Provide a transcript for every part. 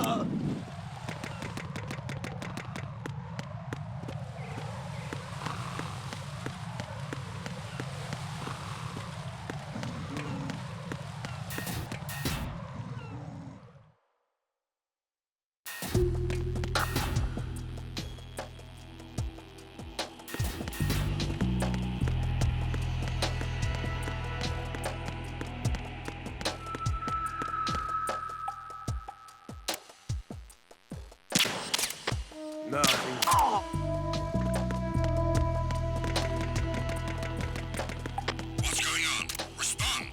Nothing. What's going on? Respond.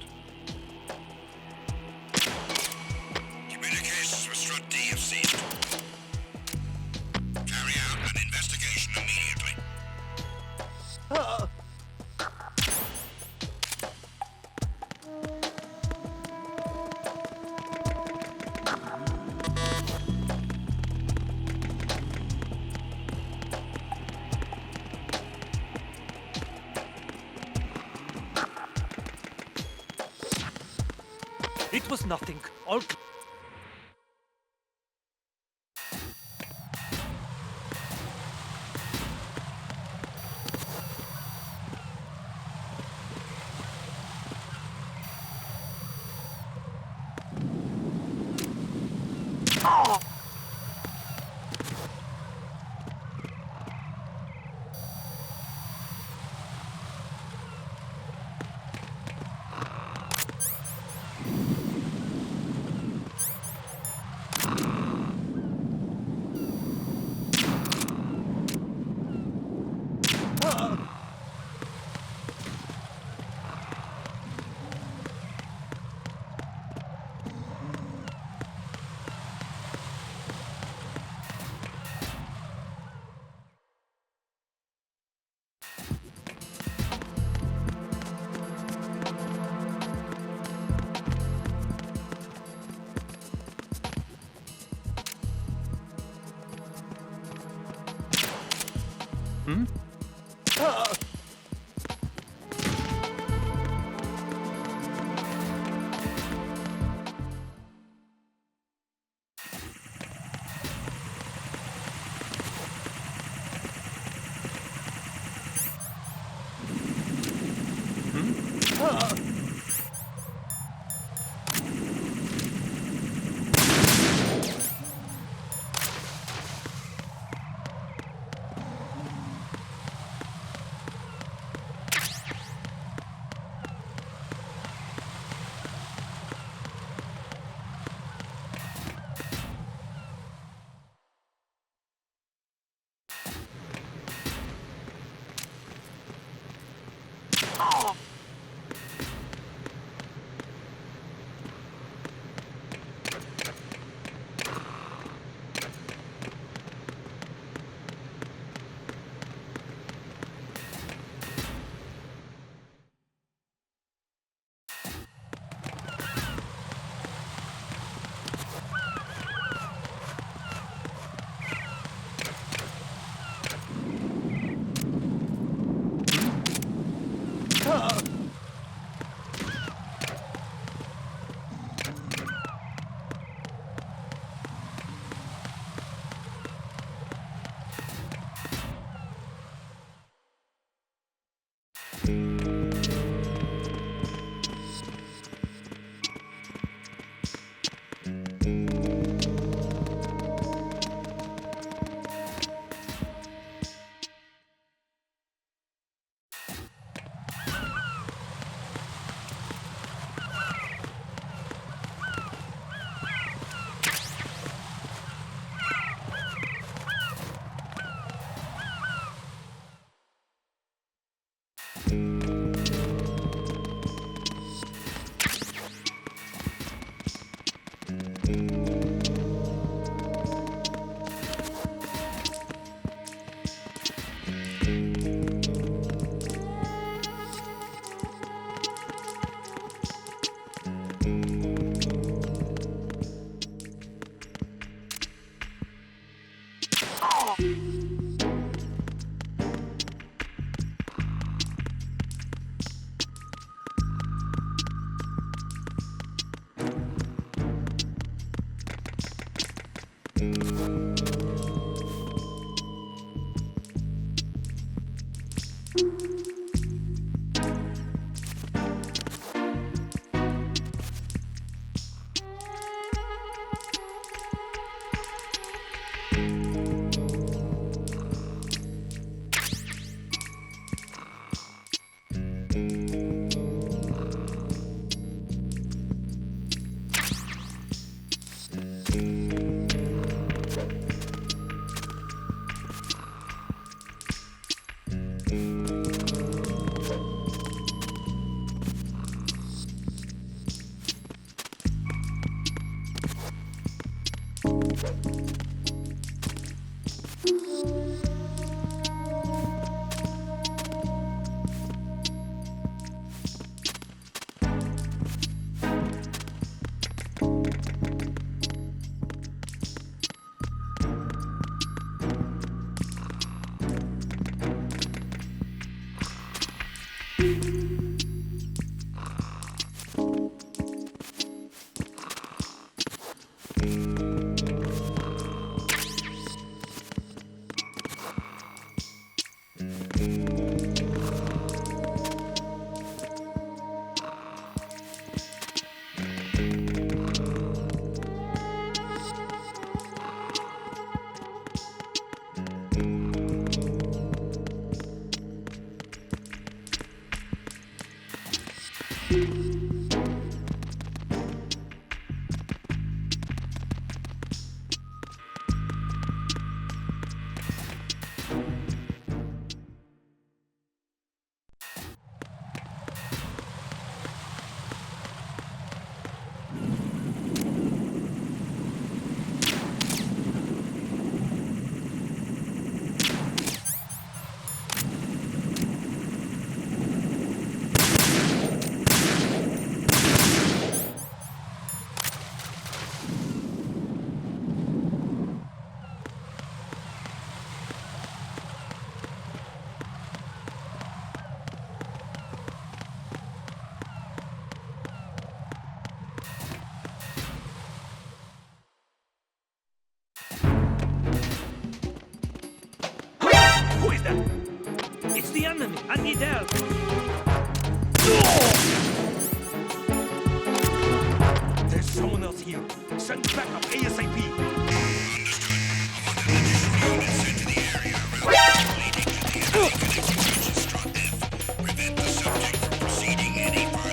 Communications with Strut D have ceased. Carry out an investigation immediately. It was nothing. All. It's the enemy. I need help. There's someone else here. Send backup ASAP. Prevent the subject from proceeding any further.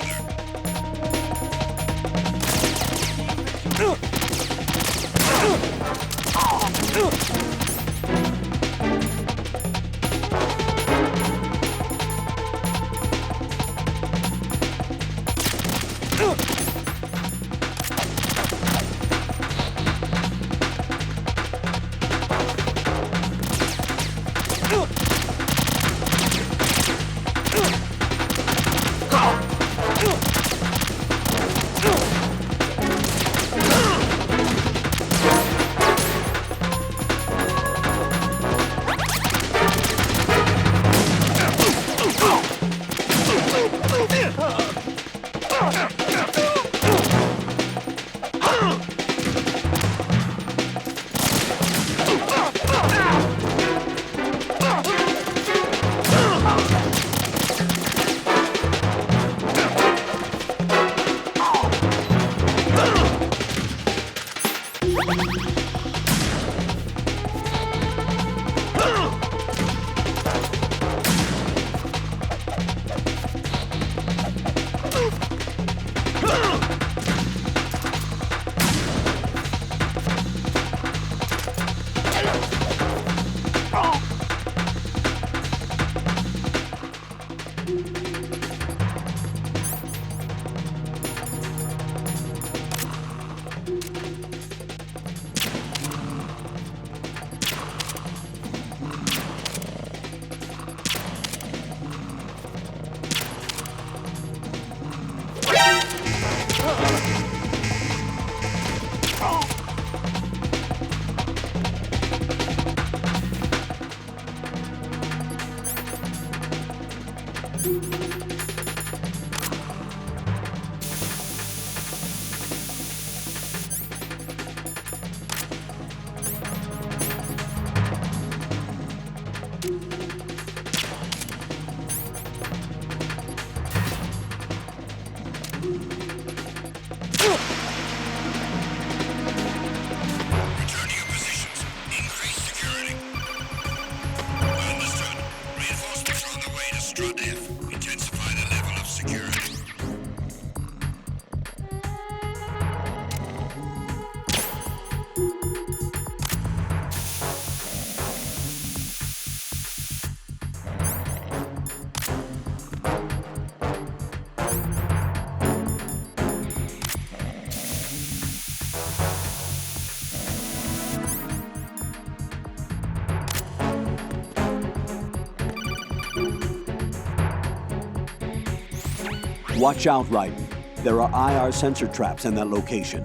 Watch out, Raiden. There are IR sensor traps in that location.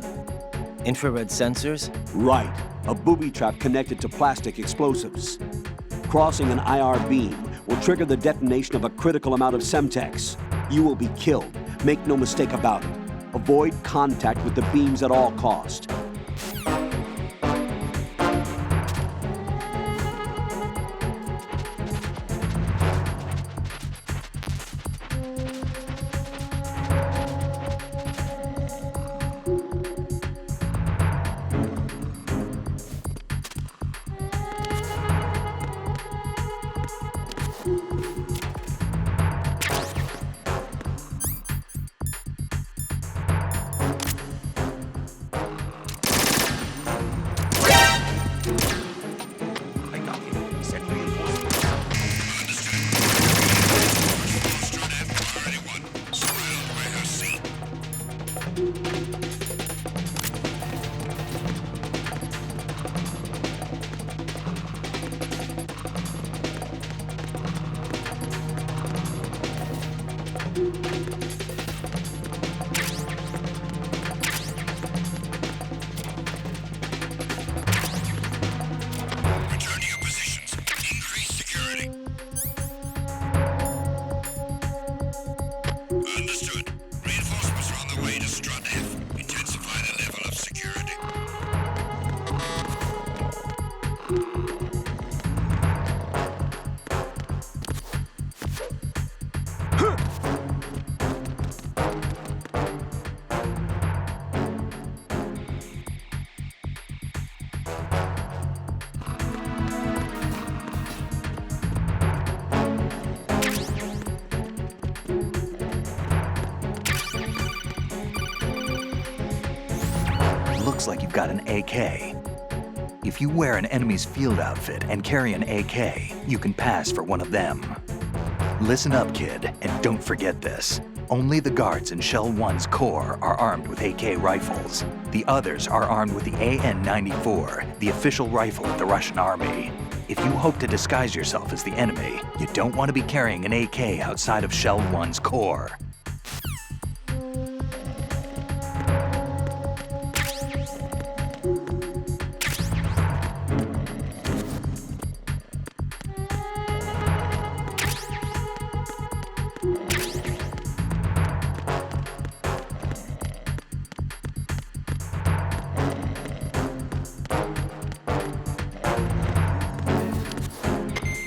Infrared sensors? Right. A booby trap connected to plastic explosives. Crossing an IR beam will trigger the detonation of a critical amount of Semtex. You will be killed. Make no mistake about it. Avoid contact with the beams at all cost. I got him. Send reinforcements. Anyone surround warehouse C. Return to your positions. Increase security. Understood. Reinforcements are on the way to Strut F. Intensify the level of security. Looks like you've got an AK. If you wear an enemy's field outfit and carry an AK, you can pass for one of them. Listen up, kid, and don't forget this. Only the guards in Shell 1's core are armed with AK rifles. The others are armed with the AN-94, the official rifle of the Russian army. If you hope to disguise yourself as the enemy, you don't want to be carrying an AK outside of Shell 1's core.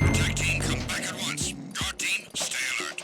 Attack team, come back at once. Guard team, stay alert.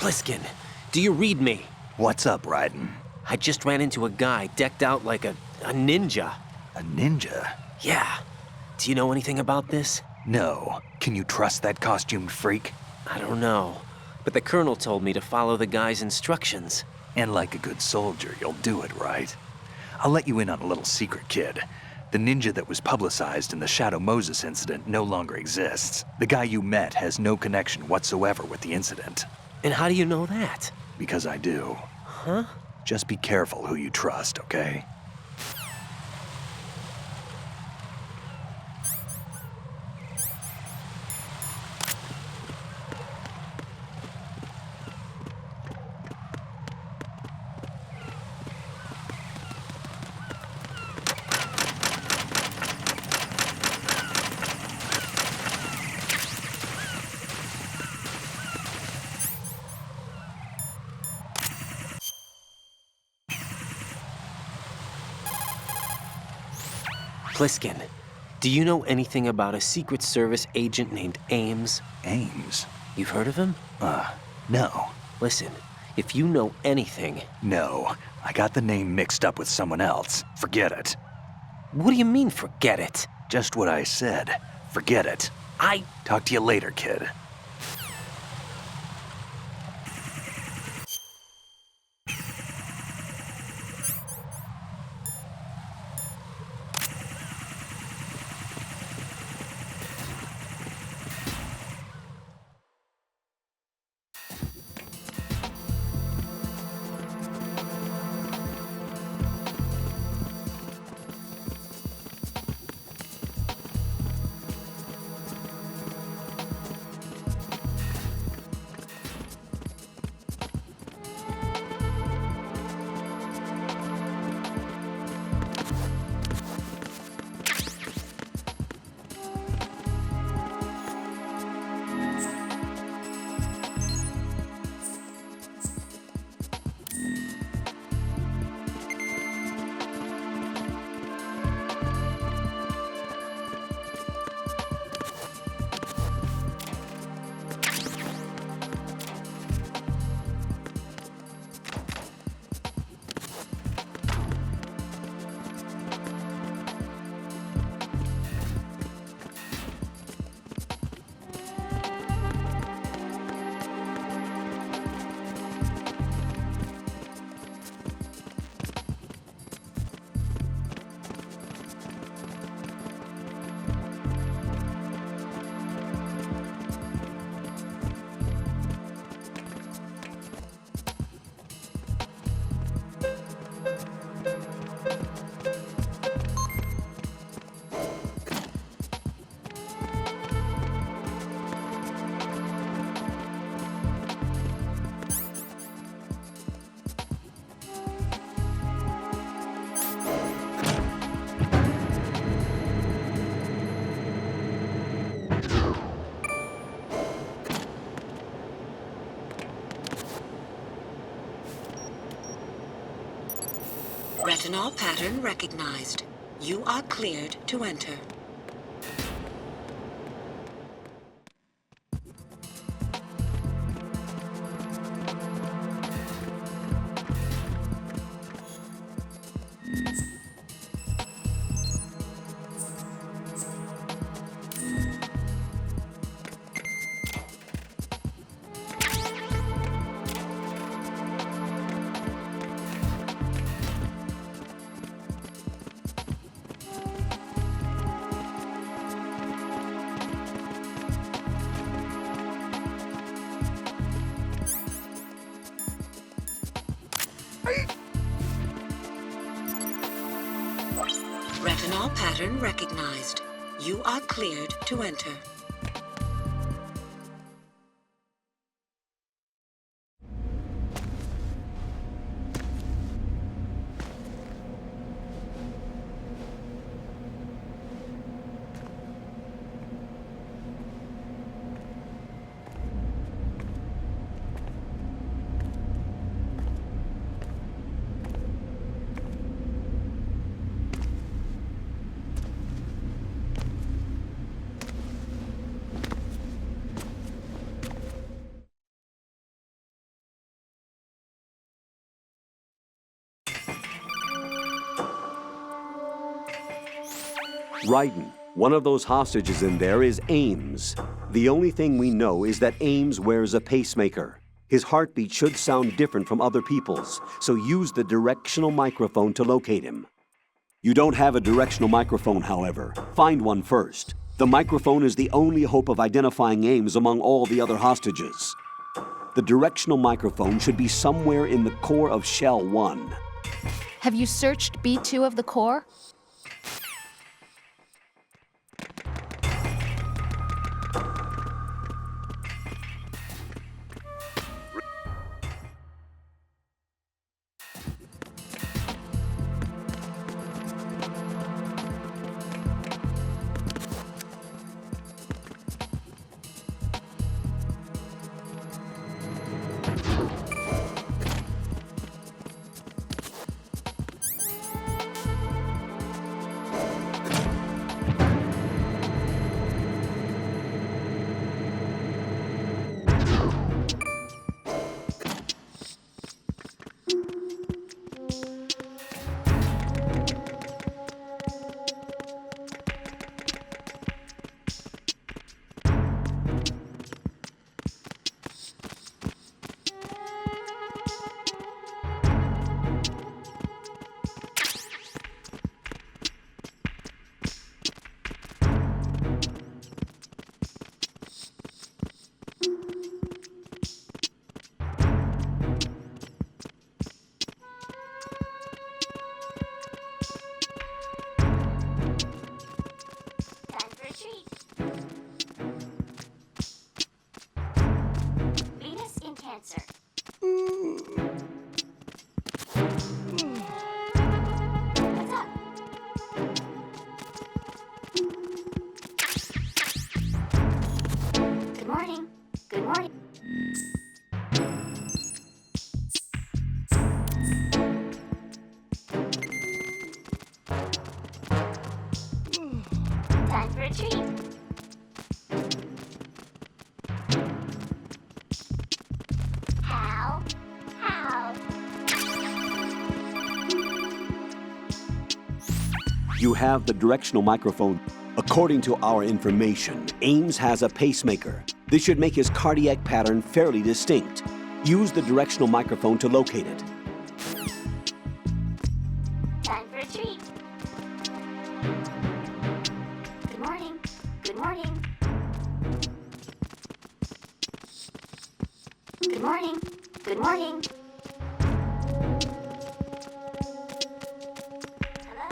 Pliskin, do you read me? What's up, Raiden? I just ran into a guy decked out like a ninja. A ninja? Yeah. Do you know anything about this? No. Can you trust that costumed freak? I don't know. But the colonel told me to follow the guy's instructions. And like a good soldier, you'll do it, right? I'll let you in on a little secret, kid. The ninja that was publicized in the Shadow Moses incident no longer exists. The guy you met has no connection whatsoever with the incident. And how do you know that? Because I do. Huh? Just be careful who you trust, okay? Pliskin, do you know anything about a Secret Service agent named Ames? Ames? You've heard of him? No. Listen, if you know anything... No. I got the name mixed up with someone else. Forget it. What do you mean, forget it? Just what I said. Forget it. Talk to you later, kid. Retinol pattern recognized. You are cleared to enter. Retinol pattern recognized. You are cleared to enter. Raiden, one of those hostages in there is Ames. The only thing we know is that Ames wears a pacemaker. His heartbeat should sound different from other people's, so use the directional microphone to locate him. You don't have a directional microphone, however. Find one first. The microphone is the only hope of identifying Ames among all the other hostages. The directional microphone should be somewhere in the core of Shell 1. Have you searched B2 of the core? You have the directional microphone. According to our information, Ames has a pacemaker. This should make his cardiac pattern fairly distinct. Use the directional microphone to locate it. Time for a treat. Good morning. Good morning. Good morning. Good morning. Hello.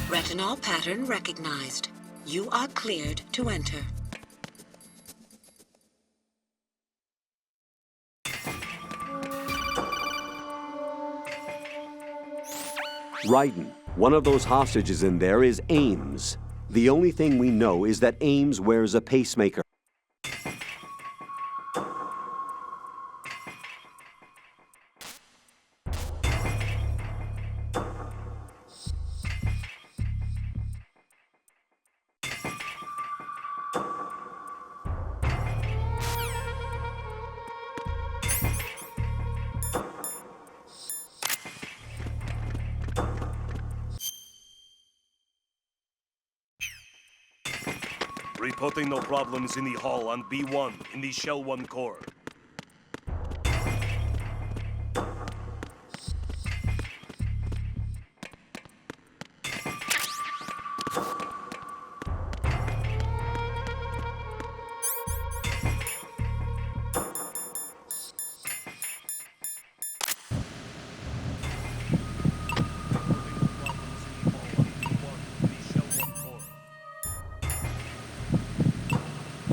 Retinol pattern recognized. You are cleared to enter. Ryden, one of those hostages in there is Ames. The only thing we know is that Ames wears a pacemaker. Reporting no problems in the hall on B1 in the Shell 1 core.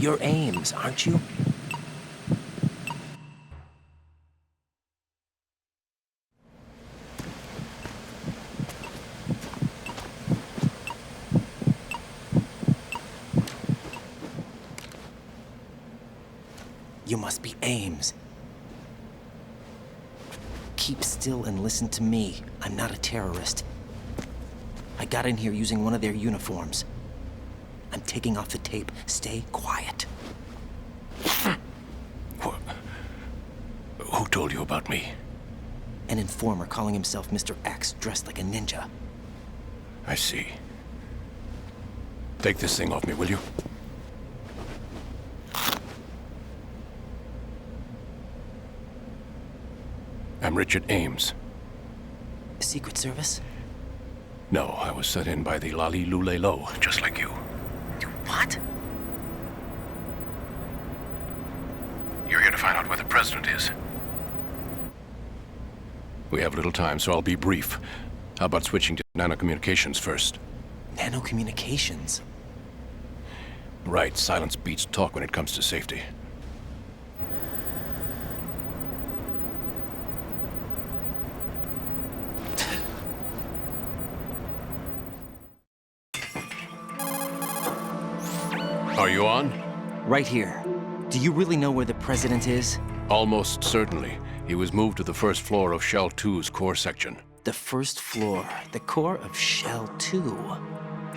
You're Ames, aren't you? You must be Ames. Keep still and listen to me. I'm not a terrorist. I got in here using one of their uniforms. I'm taking off the tape. Stay quiet. Who told you about me? An informer calling himself Mr. X, dressed like a ninja. I see. Take this thing off me, will you? I'm Richard Ames. Secret Service? No, I was sent in by the Lali Lule Lo, just like you. What? You're here to find out where the president is. We have little time, so I'll be brief. How about switching to nanocommunications first? Nanocommunications? Right, silence beats talk when it comes to safety. Are you on? Right here. Do you really know where the president is? Almost certainly. He was moved to the first floor of Shell 2's core section. The first floor, the core of Shell 2.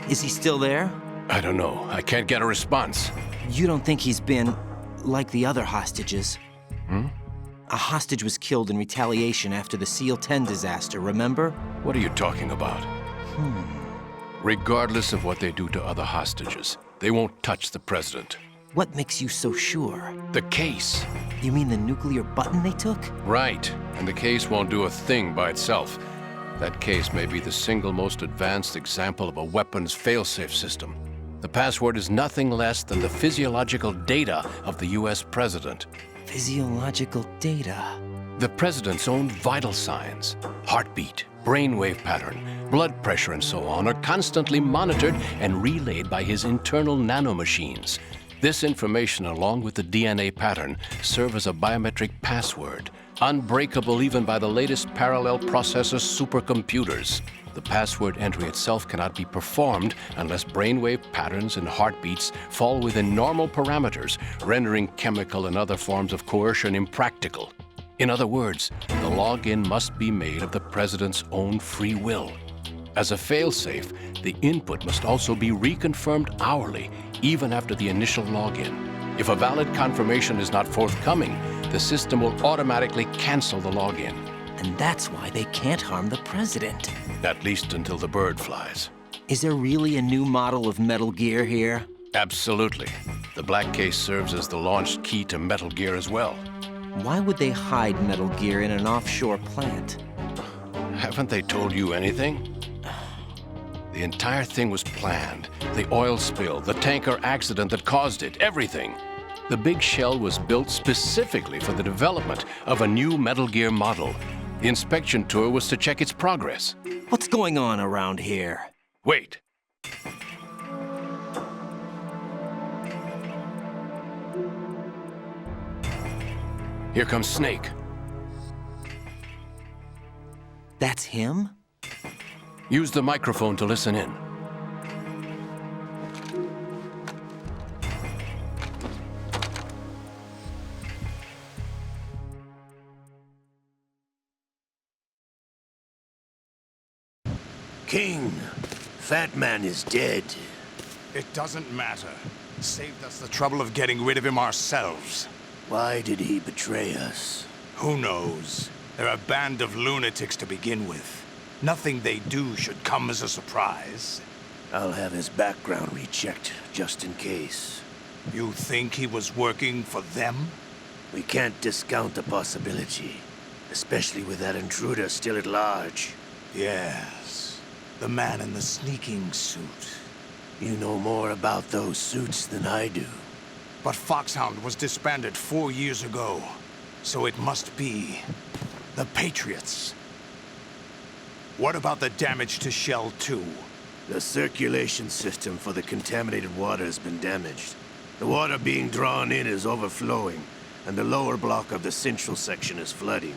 Is he still there? I don't know. I can't get a response. You don't think he's been like the other hostages? A hostage was killed in retaliation after the SEAL 10 disaster, remember? What are you talking about? Regardless of what they do to other hostages, they won't touch the president. What makes you so sure? The case. You mean the nuclear button they took? Right. And the case won't do a thing by itself. That case may be the single most advanced example of a weapons failsafe system. The password is nothing less than the physiological data of the US president. Physiological data? The president's own vital signs, heartbeat, brainwave pattern, blood pressure, and so on, are constantly monitored and relayed by his internal nanomachines. This information, along with the DNA pattern, serve as a biometric password, unbreakable even by the latest parallel processor supercomputers. The password entry itself cannot be performed unless brainwave patterns and heartbeats fall within normal parameters, rendering chemical and other forms of coercion impractical. In other words, the login must be made of the president's own free will. As a failsafe, the input must also be reconfirmed hourly, even after the initial login. If a valid confirmation is not forthcoming, the system will automatically cancel the login. And that's why they can't harm the president. At least until the bird flies. Is there really a new model of Metal Gear here? Absolutely. The black case serves as the launch key to Metal Gear as well. Why would they hide Metal Gear in an offshore plant? Haven't they told you anything? The entire thing was planned. The oil spill, the tanker accident that caused it, everything. The big shell was built specifically for the development of a new Metal Gear model. The inspection tour was to check its progress. What's going on around here? Wait. Here comes Snake. That's him? Use the microphone to listen in. King, Fat Man is dead. It doesn't matter. Saved us the trouble of getting rid of him ourselves. Why did he betray us? Who knows? They're a band of lunatics to begin with. Nothing they do should come as a surprise. I'll have his background rechecked, just in case. You think he was working for them? We can't discount the possibility, especially with that intruder still at large. Yes. The man in the sneaking suit. You know more about those suits than I do. But Foxhound was disbanded 4 years ago. So it must be the Patriots. What about the damage to Shell 2? The circulation system for the contaminated water has been damaged. The water being drawn in is overflowing, and the lower block of the central section is flooding.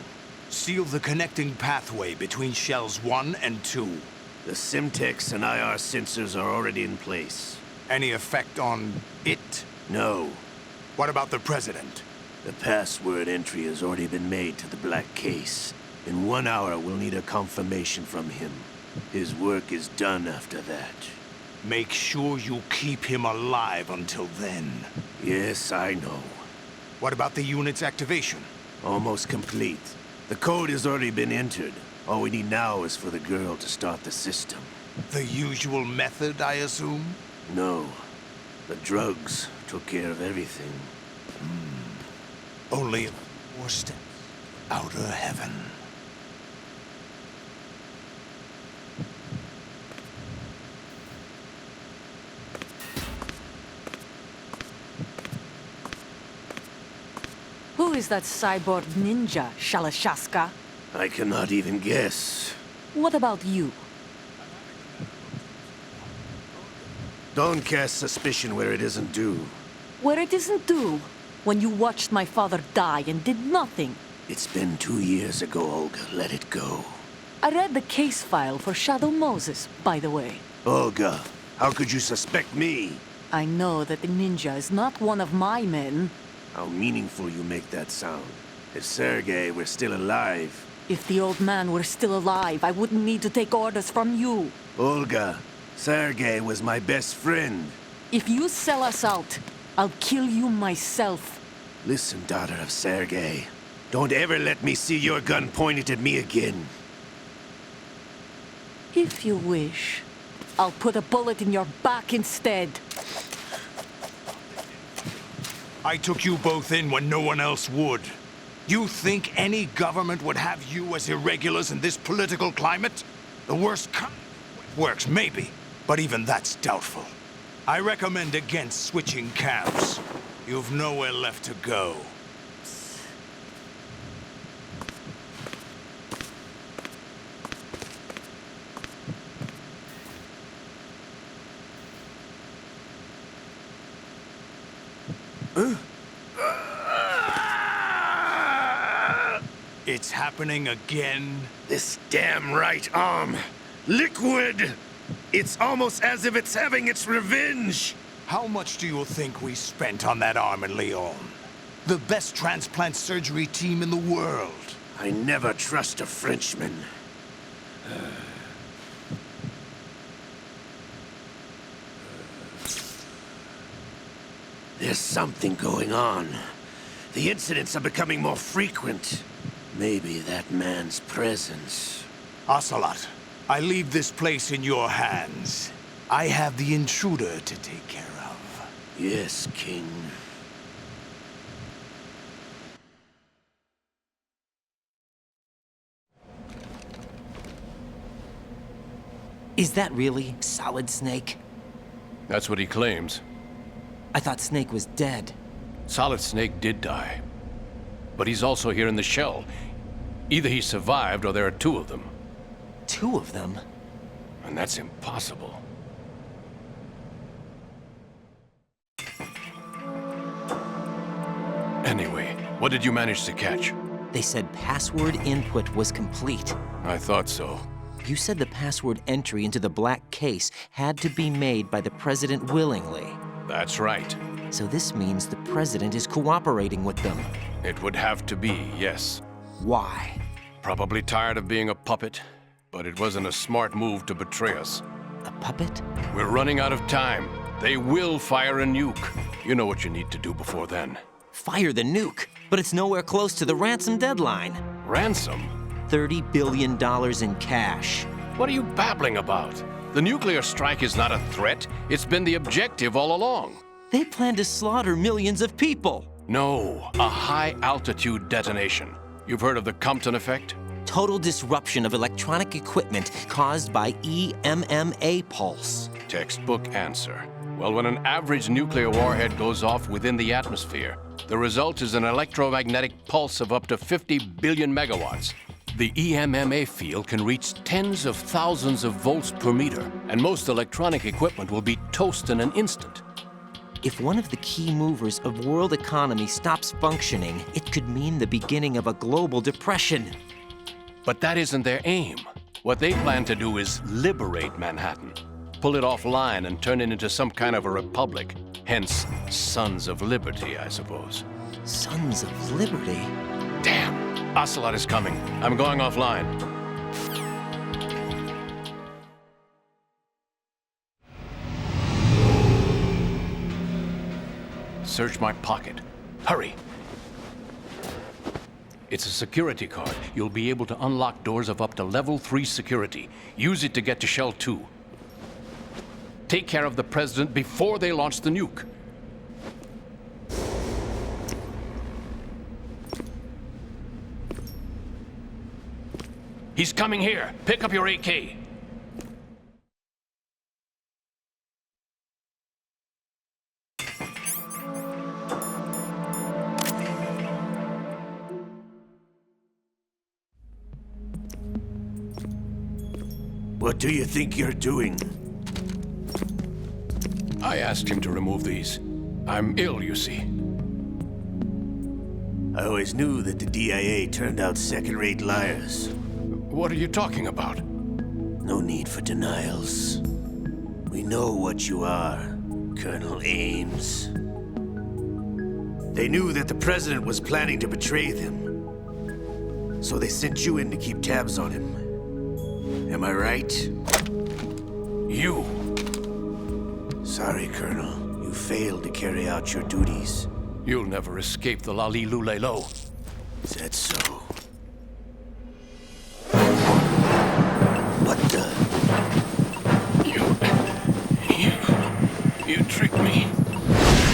Seal the connecting pathway between Shells 1 and 2. The Simtex and IR sensors are already in place. Any effect on it? No. What about the President? The password entry has already been made to the black case. In 1 hour, we'll need a confirmation from him. His work is done after that. Make sure you keep him alive until then. Yes, I know. What about the unit's activation? Almost complete. The code has already been entered. All we need now is for the girl to start the system. The usual method, I assume? No. The drugs took care of everything. Only 4 steps. Outer heaven. Who is that cyborg ninja, Shalashaska? I cannot even guess. What about you? Don't cast suspicion where it isn't due. Where it isn't due? When you watched my father die and did nothing. It's been 2 years ago, Olga. Let it go. I read the case file for Shadow Moses, by the way. Olga, how could you suspect me? I know that the ninja is not one of my men. How meaningful you make that sound. If Sergei were still alive... If the old man were still alive, I wouldn't need to take orders from you. Olga, Sergei was my best friend. If you sell us out, I'll kill you myself. Listen, daughter of Sergei. Don't ever let me see your gun pointed at me again. If you wish, I'll put a bullet in your back instead. I took you both in when no one else would. You think any government would have you as irregulars in this political climate? The worst kind of works, maybe, but even that's doubtful. I recommend against switching camps. You've nowhere left to go. It's happening again? This damn right arm. Liquid! It's almost as if it's having its revenge! How much do you think we spent on that arm in Lyon? The best transplant surgery team in the world. I never trust a Frenchman. There's something going on. The incidents are becoming more frequent. Maybe that man's presence. Ocelot, I leave this place in your hands. I have the intruder to take care of. Yes, King. Is that really Solid Snake? That's what he claims. I thought Snake was dead. Solid Snake did die. But he's also here in the shell. Either he survived or there are 2 of them. 2 of them? And that's impossible. Anyway, what did you manage to catch? They said password input was complete. I thought so. You said the password entry into the black case had to be made by the president willingly. That's right. So this means the president is cooperating with them. It would have to be, yes. Why? Probably tired of being a puppet, but it wasn't a smart move to betray us. A puppet? We're running out of time. They will fire a nuke. You know what you need to do before then. Fire the nuke, but it's nowhere close to the ransom deadline. Ransom? $30 billion in cash. What are you babbling about? The nuclear strike is not a threat. It's been the objective all along. They plan to slaughter millions of people. No, a high-altitude detonation. You've heard of the Compton effect? Total disruption of electronic equipment caused by EMMA pulse. Textbook answer. Well, when an average nuclear warhead goes off within the atmosphere, the result is an electromagnetic pulse of up to 50 billion megawatts. The EMMA field can reach tens of thousands of volts per meter, and most electronic equipment will be toast in an instant. If one of the key movers of world economy stops functioning, it could mean the beginning of a global depression. But that isn't their aim. What they plan to do is liberate Manhattan. Pull it offline and turn it into some kind of a republic. Hence, Sons of Liberty, I suppose. Sons of Liberty? Damn! Ocelot is coming. I'm going offline. Search my pocket. Hurry! It's a security card. You'll be able to unlock doors of up to level 3 security. Use it to get to Shell 2. Take care of the president before they launch the nuke. He's coming here. Pick up your AK. What do you think you're doing? I asked him to remove these. I'm ill, you see. I always knew that the DIA turned out second-rate liars. What are you talking about? No need for denials. We know what you are, Colonel Ames. They knew that the president was planning to betray them. So they sent you in to keep tabs on him. Am I right? You. Sorry, Colonel. You failed to carry out your duties. You'll never escape the Lali-Lulelo. Is that so? What the? You tricked me.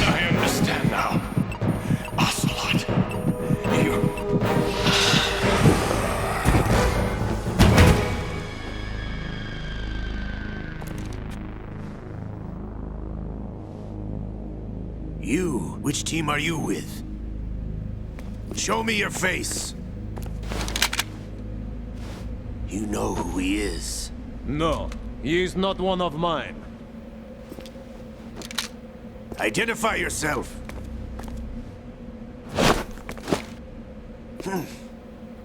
I understand now. Ocelot. You? Which team are you with? Show me your face. You know who he is. No, he is not one of mine. Identify yourself.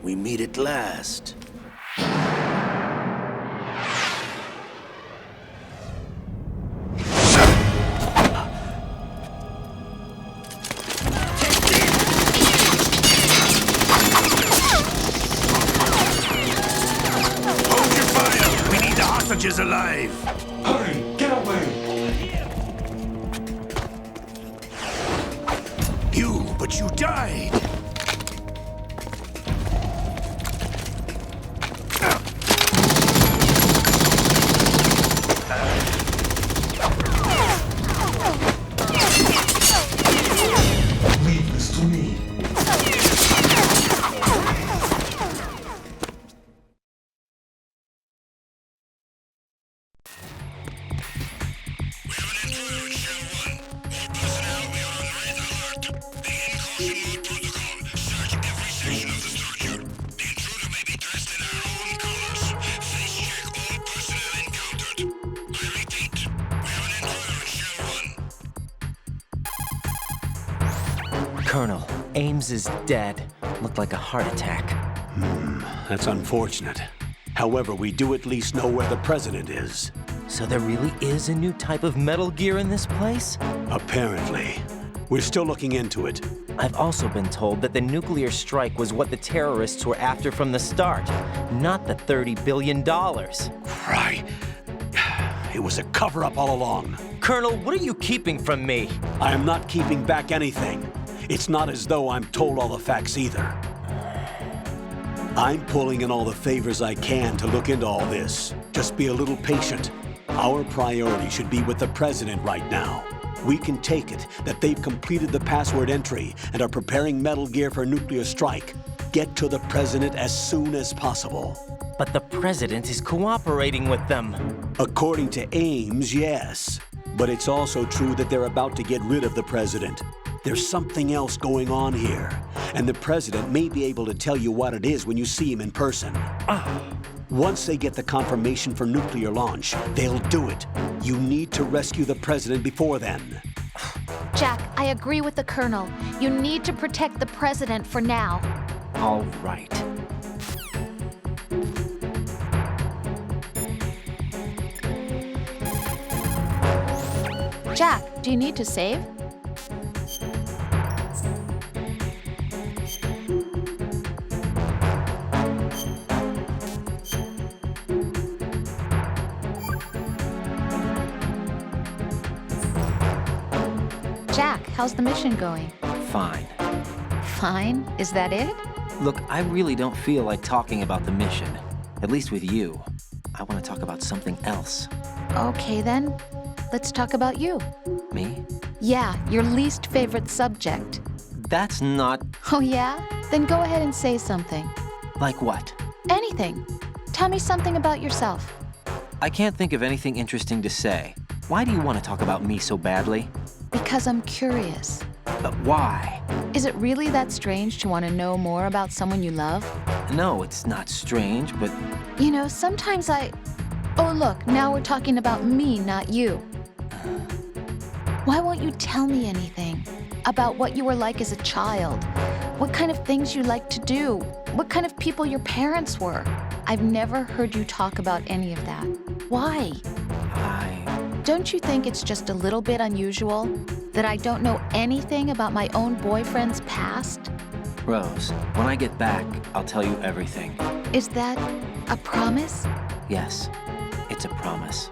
We meet at last. Is alive. Hurry, get away! But you died. Leave this to me. Colonel, Ames is dead. Looked like a heart attack. That's unfortunate. However, we do at least know where the president is. So there really is a new type of Metal Gear in this place? Apparently. We're still looking into it. I've also been told that the nuclear strike was what the terrorists were after from the start, not the $30 billion. Right. It was a cover-up all along. Colonel, what are you keeping from me? I am not keeping back anything. It's not as though I'm told all the facts either. I'm pulling in all the favors I can to look into all this. Just be a little patient. Our priority should be with the president right now. We can take it that they've completed the password entry and are preparing Metal Gear for nuclear strike. Get to the president as soon as possible. But the president is cooperating with them. According to Ames, yes. But it's also true that they're about to get rid of the president. There's something else going on here, and the president may be able to tell you what it is when you see him in person. Once they get the confirmation for nuclear launch, they'll do it. You need to rescue the president before then. Jack, I agree with the Colonel. You need to protect the president for now. All right. Jack, do you need to save? Jack, how's the mission going? Fine. Fine? Is that it? Look, I really don't feel like talking about the mission. At least with you. I want to talk about something else. Okay then, let's talk about you. Me? Yeah, your least favorite subject. That's not... Oh yeah? Then go ahead and say something. Like what? Anything. Tell me something about yourself. I can't think of anything interesting to say. Why do you want to talk about me so badly? Because I'm curious. But why? Is it really that strange to want to know more about someone you love? No, it's not strange, but... You know, sometimes Oh, look, now we're talking about me, not you. Why won't you tell me anything? About what you were like as a child? What kind of things you liked to do? What kind of people your parents were? I've never heard you talk about any of that. Why? Don't you think it's just a little bit unusual that I don't know anything about my own boyfriend's past? Rose, when I get back, I'll tell you everything. Is that a promise? Yes, it's a promise.